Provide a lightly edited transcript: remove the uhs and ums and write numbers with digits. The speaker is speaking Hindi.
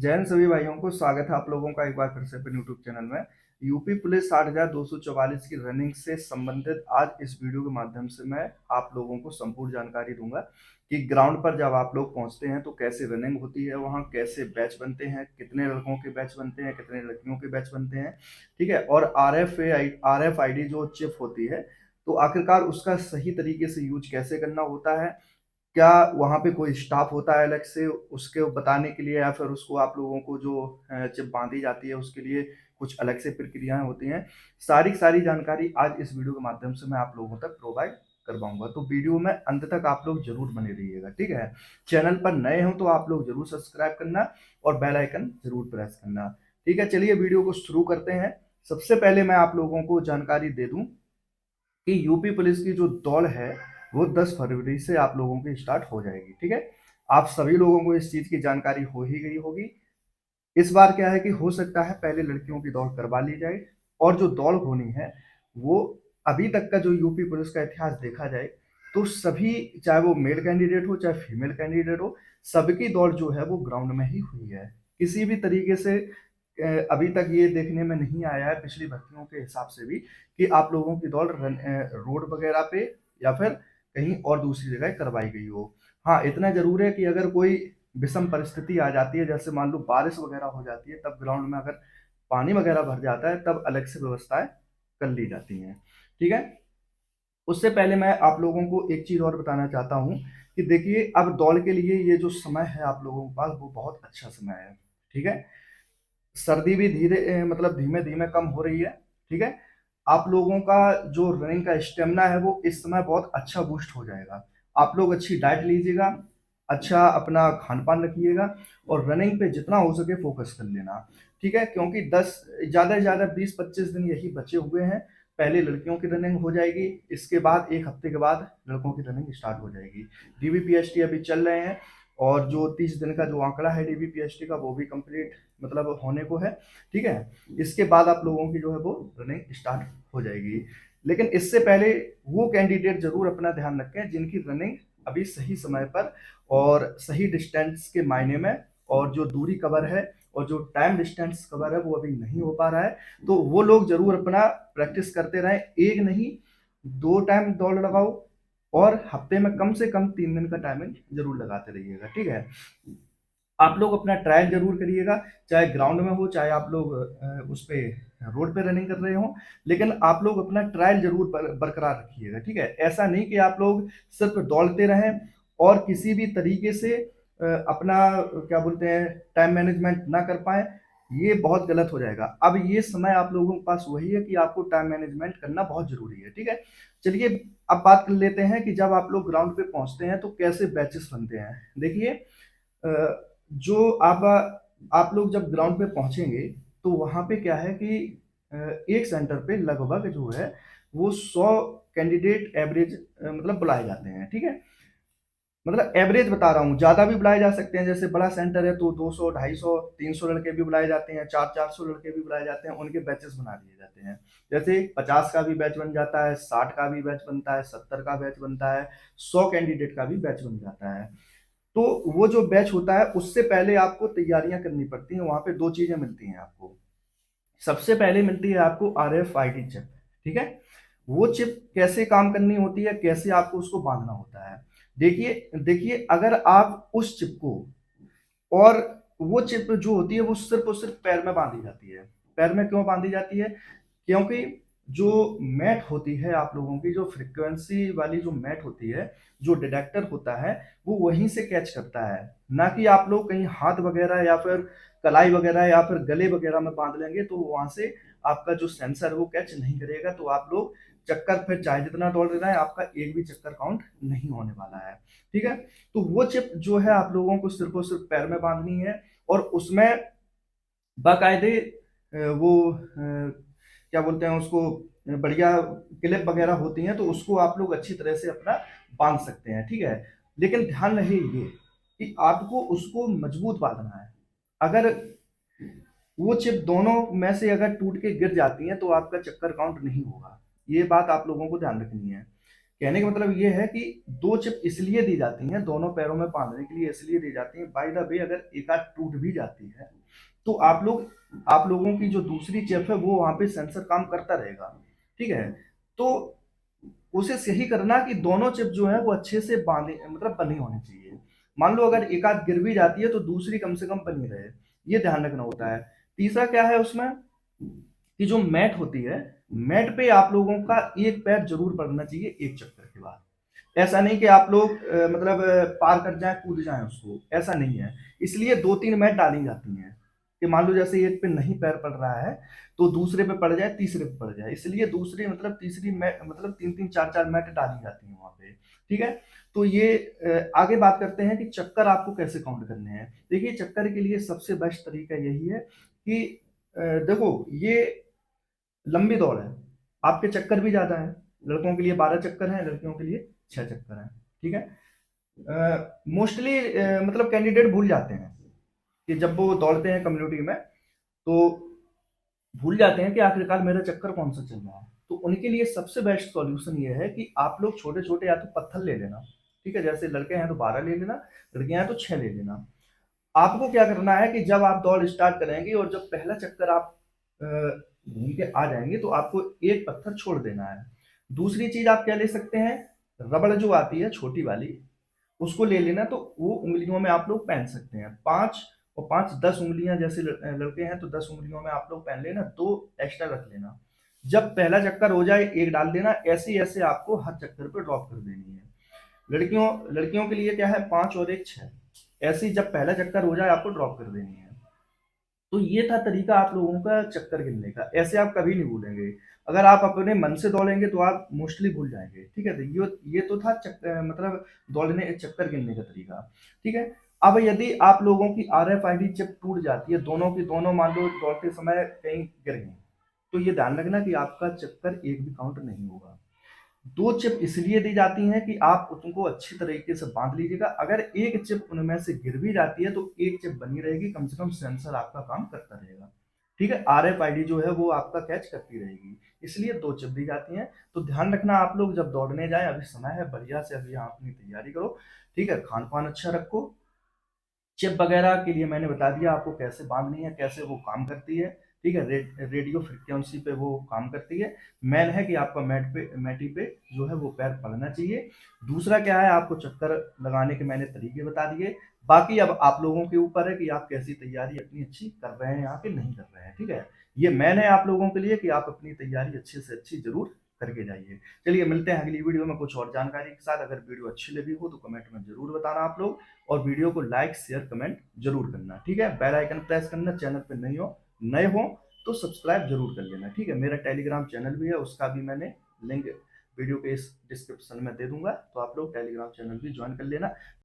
जय हिंद सभी भाइयों को। स्वागत है आप लोगों का एक बार फिर से अपने यूट्यूब चैनल में। यूपी पुलिस 60,244 की रनिंग से संबंधित आज इस वीडियो के माध्यम से मैं आप लोगों को संपूर्ण जानकारी दूंगा कि ग्राउंड पर जब आप लोग पहुंचते हैं तो कैसे रनिंग होती है, वहां कैसे बैच बनते हैं, कितने लड़कों के बैच बनते हैं, कितने लड़कियों के बैच बनते हैं। ठीक है। और RFID जो चिप होती है, तो आखिरकार उसका सही तरीके से यूज कैसे करना होता है, क्या वहाँ पे कोई स्टाफ होता है अलग से उसके बताने के लिए, या फिर उसको आप लोगों को जो चिप बांधी जाती है उसके लिए कुछ अलग से प्रक्रियाएं होती हैं। सारी सारी जानकारी आज इस वीडियो के माध्यम से मैं आप लोगों तक प्रोवाइड करवाऊंगा, तो वीडियो में अंत तक आप लोग जरूर बने रहिएगा। ठीक है। चैनल पर नए हो तो आप लोग जरूर सब्सक्राइब करना और बेल आइकन जरूर प्रेस करना। ठीक है, चलिए वीडियो को शुरू करते हैं। सबसे पहले मैं आप लोगों को जानकारी दे दूं कि यूपी पुलिस की जो दौड़ है वो 10 फरवरी से आप लोगों की स्टार्ट हो जाएगी। ठीक है। आप सभी लोगों को इस चीज की जानकारी हो ही गई होगी। इस बार क्या है कि हो सकता है पहले लड़कियों की दौड़ करवा ली जाए, और जो दौड़ होनी है वो अभी तक का जो यूपी पुलिस का इतिहास देखा जाए तो सभी, चाहे वो मेल कैंडिडेट हो चाहे फीमेल कैंडिडेट हो, सबकी दौड़ जो है वो ग्राउंड में ही हुई है। किसी भी तरीके से अभी तक ये देखने में नहीं आया है पिछली भर्तियों के हिसाब से भी कि आप लोगों की दौड़ रोड वगैरह पे या फिर कहीं और दूसरी जगह करवाई गई हो। हाँ, इतना जरूर है कि अगर कोई विषम परिस्थिति आ जाती है, जैसे मान लो बारिश वगैरह हो जाती है, तब ग्राउंड में अगर पानी वगैरह भर जाता है तब अलग से व्यवस्थाएं कर ली जाती हैं। ठीक है। उससे पहले मैं आप लोगों को एक चीज और बताना चाहता हूँ कि देखिए, अब दौड़ के लिए ये जो समय है आप लोगों के पास वो बहुत अच्छा समय है। ठीक है। सर्दी भी मतलब धीमे धीमे कम हो रही है। ठीक है। आप लोगों का जो रनिंग का स्टेमिना है वो इस समय बहुत अच्छा बूस्ट हो जाएगा। आप लोग अच्छी डाइट लीजिएगा, अच्छा अपना खान पान रखिएगा, और रनिंग पे जितना हो सके फोकस कर लेना। ठीक है, क्योंकि 10 ज्यादा से ज्यादा 20-25 दिन यही बचे हुए हैं। पहले लड़कियों की रनिंग हो जाएगी, इसके बाद एक हफ्ते के बाद लड़कों की रनिंग स्टार्ट हो जाएगी। डीबीपीएसटी अभी चल रहे हैं, और जो 30 दिन का जो आंकड़ा है डीबीपीएसटी का वो भी कंप्लीट मतलब होने को है। ठीक है। इसके बाद आप लोगों की जो है वो रनिंग स्टार्ट हो जाएगी। लेकिन इससे पहले वो कैंडिडेट जरूर अपना ध्यान रखें जिनकी रनिंग अभी सही समय पर और सही डिस्टेंस के मायने में, और जो दूरी कवर है और जो टाइम डिस्टेंस कवर है वो अभी नहीं हो पा रहा है, तो वो लोग जरूर अपना प्रैक्टिस करते रहें। एक नहीं, 2 टाइम दौड़ लगाओ, और हफ्ते में कम से कम 3 दिन का टाइमिंग जरूर लगाते रहिएगा। ठीक है। आप लोग अपना ट्रायल जरूर करिएगा, चाहे ग्राउंड में हो चाहे आप लोग उस पे रोड पे रनिंग कर रहे हो, लेकिन आप लोग अपना ट्रायल जरूर बरकरार रखिएगा। ठीक है। ऐसा नहीं कि आप लोग सिर्फ दौड़ते रहें और किसी भी तरीके से अपना क्या बोलते हैं टाइम मैनेजमेंट ना कर पाए। ये बहुत गलत हो जाएगा। अब ये समय आप लोगों के पास वही है कि आपको टाइम मैनेजमेंट करना बहुत जरूरी है। ठीक है। चलिए, अब बात कर लेते हैं कि जब आप लोग ग्राउंड पे पहुंचते हैं तो कैसे बैचेस बनते हैं। देखिए, जो आप लोग जब ग्राउंड पे पहुंचेंगे तो वहां पे क्या है कि एक सेंटर पे लगभग जो है वो 100 कैंडिडेट एवरेज मतलब बुलाए जाते हैं। ठीक है। मतलब एवरेज बता रहा हूँ, ज्यादा भी बुलाए जा सकते हैं। जैसे बड़ा सेंटर है तो 200, 250, 300 लड़के भी बुलाए जाते हैं, 400 लड़के भी बुलाए जाते हैं, उनके बैचेस बना दिए जाते हैं। जैसे 50 का भी बैच बन जाता है, 60 का भी बैच बनता है, 70 का बैच बनता है, 100 कैंडिडेट का भी बैच बन जाता है। तो वो जो बैच होता है उससे पहले आपको तैयारियां करनी पड़ती हैं। वहां पे दो चीजें मिलती हैं आपको। सबसे पहले मिलती है आपको RFID चिप। ठीक है। वो चिप कैसे काम करनी होती है, कैसे आपको उसको बांधना होता है। देखिए देखिए, अगर आप उस चिप को, और वो चिप जो होती है वो सिर्फ और सिर्फ पैर में बांधी जाती है। पैर में क्यों बांधी जाती है? क्योंकि जो मैट होती है आप लोगों की, जो फ्रिक्वेंसी वाली जो मैट होती है, जो डिटेक्टर होता है, वो वहीं से कैच करता है। ना कि आप लोग कहीं हाथ वगैरह या फिर कलाई वगैरह या फिर गले वगैरह में बांध लेंगे तो वहां से आपका जो सेंसर है वो कैच नहीं करेगा, तो आप लोग चक्कर फिर चाहे जितना दौड़ रहे हैं आपका एक भी चक्कर काउंट नहीं होने वाला है। ठीक है। तो वो चिप जो है आप लोगों को सिर्फ और सिर्फ पैर में बांधनी है, और उसमें बाकायदे वो क्या बोलते हैं उसको, बढ़िया क्लिप वगैरह होती हैं, तो उसको आप लोग अच्छी तरह से अपना बांध सकते हैं। ठीक है। लेकिन ध्यान रहे ये कि आपको उसको मजबूत बांधना है। अगर वो चिप दोनों में से अगर टूट के गिर जाती है तो आपका चक्कर काउंट नहीं होगा। ये बात आप लोगों को ध्यान रखनी है कहने का मतलब ये है कि 2 चिप इसलिए दी जाती हैं, दोनों पैरों में बाँधने के लिए इसलिए दी जाती हैं। बाय द वे अगर एक आध टूट भी जाती है, तो आप लोगों की जो दूसरी चिप है वो वहाँ पे सेंसर काम करता रहेगा, ठीक है? तो उसे सही करना कि दोनों चिप जो है वो अच्छे से बाँधे मतलब बनी होनी चाहिए। मान लो अगर एक आध गिर भी जाती है तो दूसरी कम से कम बनी रहे, ये ध्यान रखना होता है। तीसरा क्या है उसमें कि जो मैट होती है, मैट पे आप लोगों का एक पैर जरूर पड़ना चाहिए एक चक्कर के बाद। ऐसा नहीं कि आप लोग मतलब पार कर जाएं कूद जाएं उसको, ऐसा नहीं है। इसलिए 2-3 मैट डाली जाती हैं कि मान लो जैसे एक पे नहीं पैर पड़ रहा है तो दूसरे पे पड़ जाए, तीसरे पे पड़ जाए, इसलिए दूसरी मतलब तीसरी मैट मतलब 3-3 4-4 मैट डाली जाती हैं वहां पे, ठीक है? तो ये आगे बात करते हैं कि चक्कर आपको कैसे काउंट करने हैं। देखिए चक्कर के लिए सबसे बेस्ट तरीका यही है कि देखो ये लंबी दौड़ है, आपके चक्कर भी ज्यादा है। लड़कों के लिए 12 चक्कर हैं, लड़कियों के लिए 6 चक्कर हैं, ठीक है? मोस्टली मतलब कैंडिडेट भूल जाते हैं कि जब वो दौड़ते हैं कम्युनिटी में, तो भूल जाते हैं कि आखिरकार मेरा चक्कर कौन सा चल रहा है। तो उनके लिए सबसे बेस्ट सॉल्यूशन ये है कि आप लोग छोटे छोटे या तो पत्थर ले लेना, ठीक है? जैसे लड़के हैं तो 12 ले लेना, लड़कियां हैं तो 6 ले लेना। आपको क्या करना है कि जब आप दौड़ स्टार्ट करेंगे और जब पहला चक्कर आप घूम के आ जाएंगे तो आपको एक पत्थर छोड़ देना है। दूसरी चीज आप क्या ले सकते हैं, रबड़ जो आती है छोटी वाली, उसको ले लेना, तो वो उंगलियों में आप लोग पहन सकते हैं। 5 और 5 10 उंगलियां, जैसे लड़के हैं तो 10 उंगलियों में आप लोग पहन लेना, 2 एक्स्ट्रा रख लेना। जब पहला चक्कर हो जाए एक डाल देना, ऐसे ऐसे आपको हर चक्कर पे ड्रॉप कर देनी है। लड़कियों लड़कियों के लिए क्या है, 5 और 1 6, ऐसे ही जब पहला चक्कर हो जाए आपको ड्रॉप कर देनी है। तो ये था तरीका आप लोगों का चक्कर गिनने का, ऐसे आप कभी नहीं भूलेंगे। अगर आप अपने मन से दौड़ेंगे तो आप मोस्टली भूल जाएंगे, ठीक है? तो ये तो था मतलब दौड़ने चक्कर गिनने का तरीका, ठीक है? अब यदि आप लोगों की RFID चिप टूट जाती है, दोनों की दोनों मान लो दौड़ते समय कहीं गिर गई, तो ये ध्यान रखना कि आपका चक्कर एक भी काउंट नहीं होगा। 2 चिप इसलिए दी जाती हैं कि आप उनको अच्छी तरीके से बांध लीजिएगा। अगर एक चिप उनमें से गिर भी जाती है तो एक चिप बनी रहेगी, कम से कम सेंसर आपका काम करता रहेगा, ठीक है? RFID जो है वो आपका कैच करती रहेगी, इसलिए 2 चिप दी जाती हैं। तो ध्यान रखना आप लोग जब दौड़ने जाएं, अभी समय है बढ़िया से, अभी आप अपनी तैयारी करो, ठीक है? खान पान अच्छा रखो। चिप वगैरह के लिए मैंने बता दिया आपको कैसे बांधनी है, कैसे वो काम करती है, ठीक है? रेडियो फ्रिक्वेंसी पे वो काम करती है। मेन है कि आपका मैटी पे जो है वो पैर पड़ना चाहिए। दूसरा क्या है, आपको चक्कर लगाने के मैंने तरीके बता दिए। बाकी अब आप लोगों के ऊपर है कि आप कैसी तैयारी अपनी अच्छी कर रहे हैं या फिर नहीं कर रहे हैं, ठीक है? ये मेन है आप लोगों के लिए कि आप अपनी तैयारी अच्छे से अच्छी जरूर करके जाइए। चलिए मिलते हैं अगली वीडियो में कुछ और जानकारी के साथ। अगर वीडियो अच्छी लगी हो तो कमेंट में जरूर बताना आप लोग, और वीडियो को लाइक शेयर कमेंट जरूर करना, ठीक है? बेल आइकन प्रेस करना, चैनल पे नए हो तो सब्सक्राइब जरूर कर लेना, ठीक है? मेरा टेलीग्राम चैनल भी है, उसका भी मैंने लिंक वीडियो के इस डिस्क्रिप्शन में दे दूंगा, तो आप लोग टेलीग्राम चैनल भी ज्वाइन कर लेना।